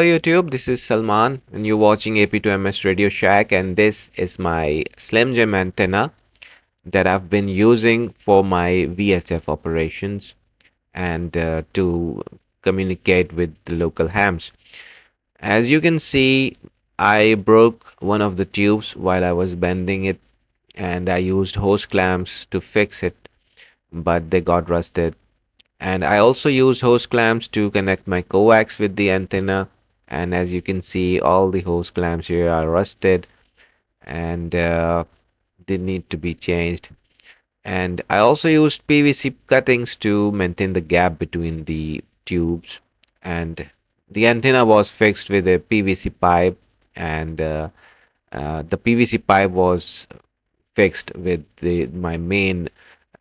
YouTube, this is Salman and you're watching AP2MS Radio Shack, and this is my Slim Jim antenna that I've been using for my VHF operations and to communicate with the local hams. As you can see, I broke one of the tubes while I was bending it, and I used hose clamps to fix it, but they got rusted. And I also use hose clamps to connect my coax with the antenna. And as you can see, all the hose clamps here are rusted and they need to be changed. And I also used PVC cuttings to maintain the gap between the tubes. And the antenna was fixed with a PVC pipe, and the PVC pipe was fixed with my main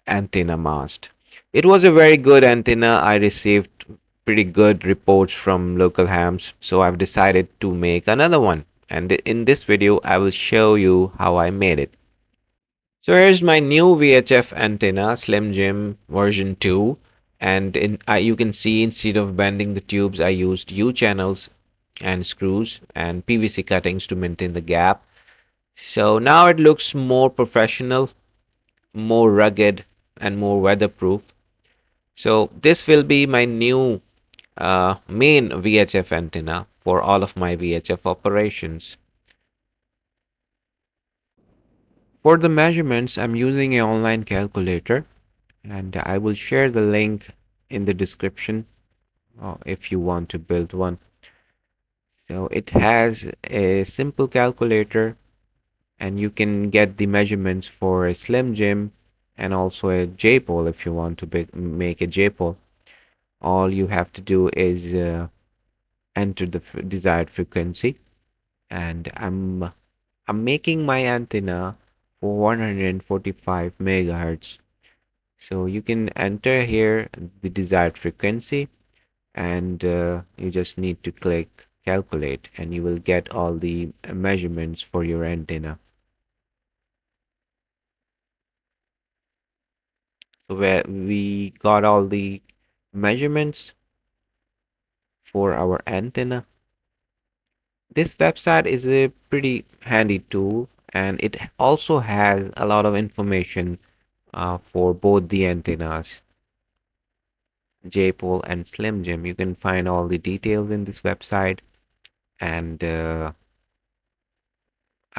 antenna mast. It was a very good antenna. I received pretty good reports from local hams, so I've decided to make another one. And in this video, I will show you how I made it. So here's my new VHF antenna, Slim Jim version 2. And you can see, instead of bending the tubes, I used U channels and screws and PVC cuttings to maintain the gap. So now it looks more professional, more rugged, and more weatherproof. So this will be my new main VHF antenna for all of my VHF operations. For the measurements, I'm using an online calculator, and I will share the link in the description if you want to build one. So it has a simple calculator, and you can get the measurements for a Slim Jim and also a J-pole if you want to make a J-pole. All you have to do is enter the desired frequency, and I'm making my antenna for 145 megahertz. So you can enter here the desired frequency, and you just need to click calculate, and you will get all the measurements for your antenna. So where we got all the measurements for our antenna. This website is a pretty handy tool, and it also has a lot of information for both the antennas, J-pole and Slim Jim. You can find all the details in this website, and I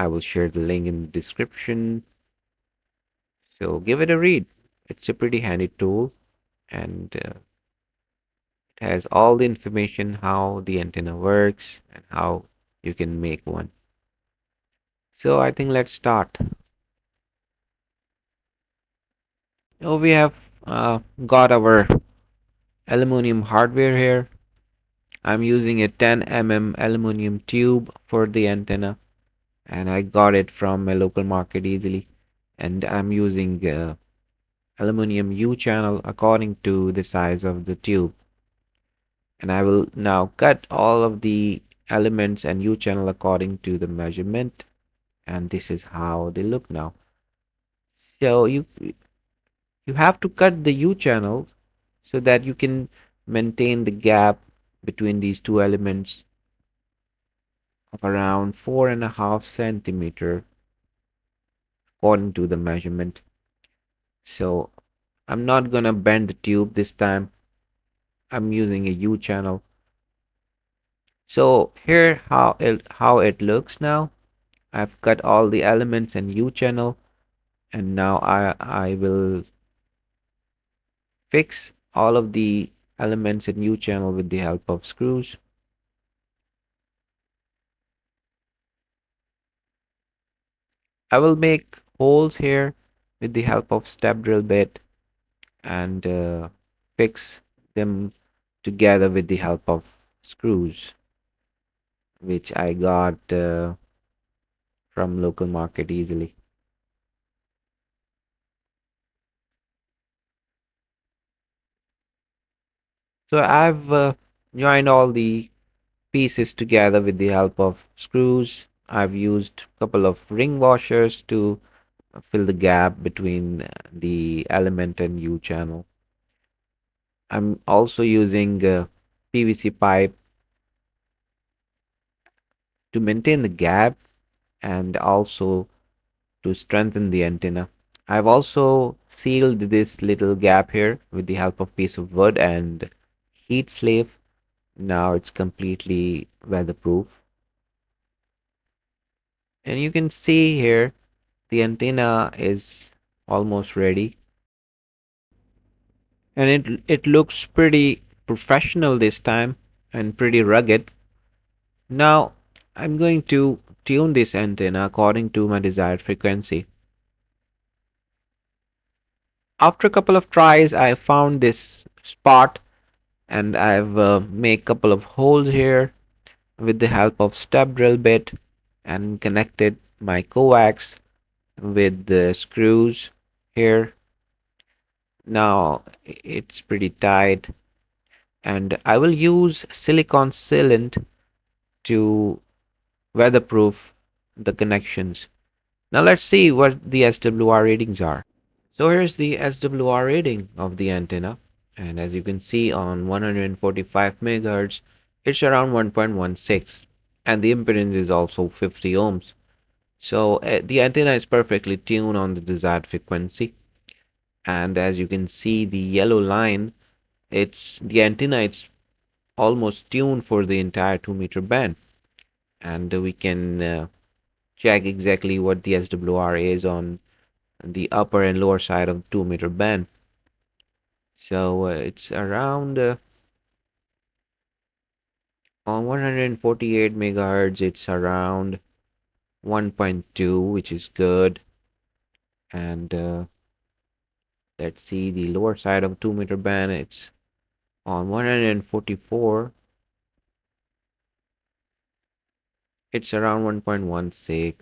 will share the link in the description. So give it a read. It's a pretty handy tool, and it has all the information how the antenna works and how you can make one. So I think let's start. So we have got our aluminum hardware here. I'm using a 10 mm aluminum tube for the antenna, and I got it from a local market easily. And I'm using aluminum U channel according to the size of the tube. And I will now cut all of the elements and U channel according to the measurement, and this is how they look now. So you have to cut the U channel so that you can maintain the gap between these two elements of around 4.5 centimeter according to the measurement. So I'm not gonna bend the tube this time. I'm using a U channel. So here how it looks now. I've cut all the elements in U channel, and now I will fix all of the elements in U channel with the help of screws. I will make holes here with the help of step drill bit, and fix them together with the help of screws, which I got from local market easily. So I've joined all the pieces together with the help of screws. I've used a couple of ring washers to fill the gap between the element and U channel. I'm also using PVC pipe to maintain the gap and also to strengthen the antenna. I've also sealed this little gap here with the help of piece of wood and heat slave. Now it's completely weatherproof. And you can see here the antenna is almost ready. And it looks pretty professional this time and pretty rugged. Now I'm going to tune this antenna according to my desired frequency. After a couple of tries, I found this spot and I've made a couple of holes here with the help of step drill bit and connected my coax with the screws here. Now it's pretty tight and I will use silicone sealant to weatherproof the connections. Now let's see what the SWR readings are. So here's the SWR rating of the antenna, and as you can see on 145 megahertz, it's around 1.16, and the impedance is also 50 ohms. So the antenna is perfectly tuned on the desired frequency, and as you can see the yellow line, it's the antenna it's almost tuned for the entire 2-meter band, and we can check exactly what the SWR is on the upper and lower side of the 2-meter band. So it's around on 148 megahertz, it's around 1.2, which is good. And let's see the lower side of 2-meter band, it's on 144, it's around 1.16,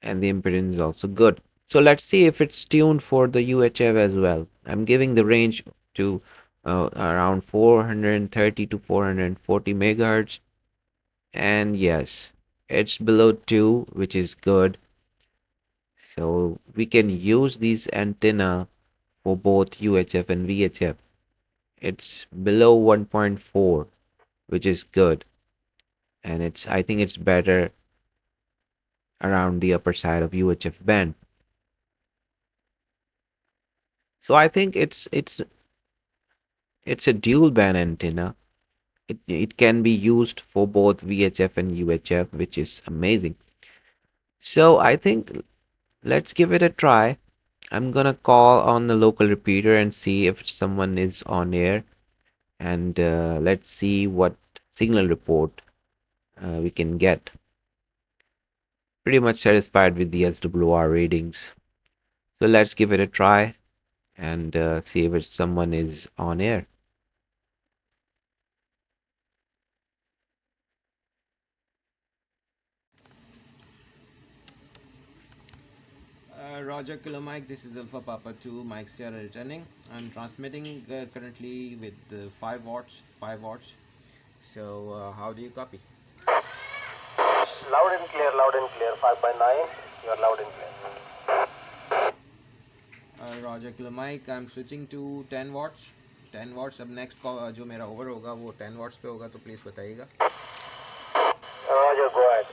and the impedance is also good. So let's see if it's tuned for the UHF as well. I'm giving the range to around 430 to 440 megahertz. And yes, it's below 2, which is good. So we can use these antenna for both UHF and VHF. It's below 1.4, which is good. And I think it's better around the upper side of UHF band. So I think it's a dual band antenna. It can be used for both VHF and UHF, which is amazing. So I think let's give it a try. I'm gonna call on the local repeater and see if someone is on air, and let's see what signal report we can get. Pretty much satisfied with the SWR readings. So let's give it a try and see if someone is on air. Roger Kilo Mike, this is Alpha Papa 2, Mike Sierra returning. I'm transmitting currently with 5 watts, 5 watts. So, how do you copy? Loud and clear, 5 by 9, you are loud and clear. Roger Kilo Mike, I'm switching to 10 watts. 10 watts, अब next जो मेरा over होगा वो 10 watts पे होगा तो please बताइएगा. Roger, go ahead.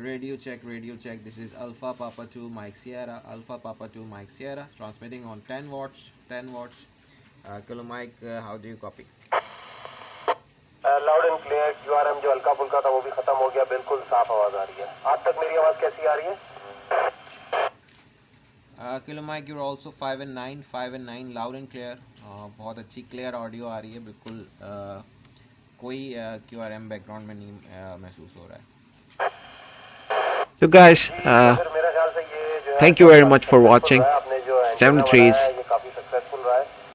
Radio check. This is Alpha Papa 2 Mike Sierra. Alpha Papa 2 Mike Sierra. Transmitting on 10 watts. 10 watts. Kilo Mike, how do you copy? Loud and clear. QRM जो हल्का फुल्का था वो भी खत्म हो गया. बिल्कुल साफ आवाज आ रही है. आज तक मेरी आवाज कैसी आ रही है? Kilo Mike, you're also 5 and 9. 5 and 9 loud and clear. बहुत अच्छी क्लियर ऑडियो आ रही है. बिल्कुल कोई QRM बैकग्राउंड में नहीं महसूस हो रहा है. So guys, thank you very much for watching. 73's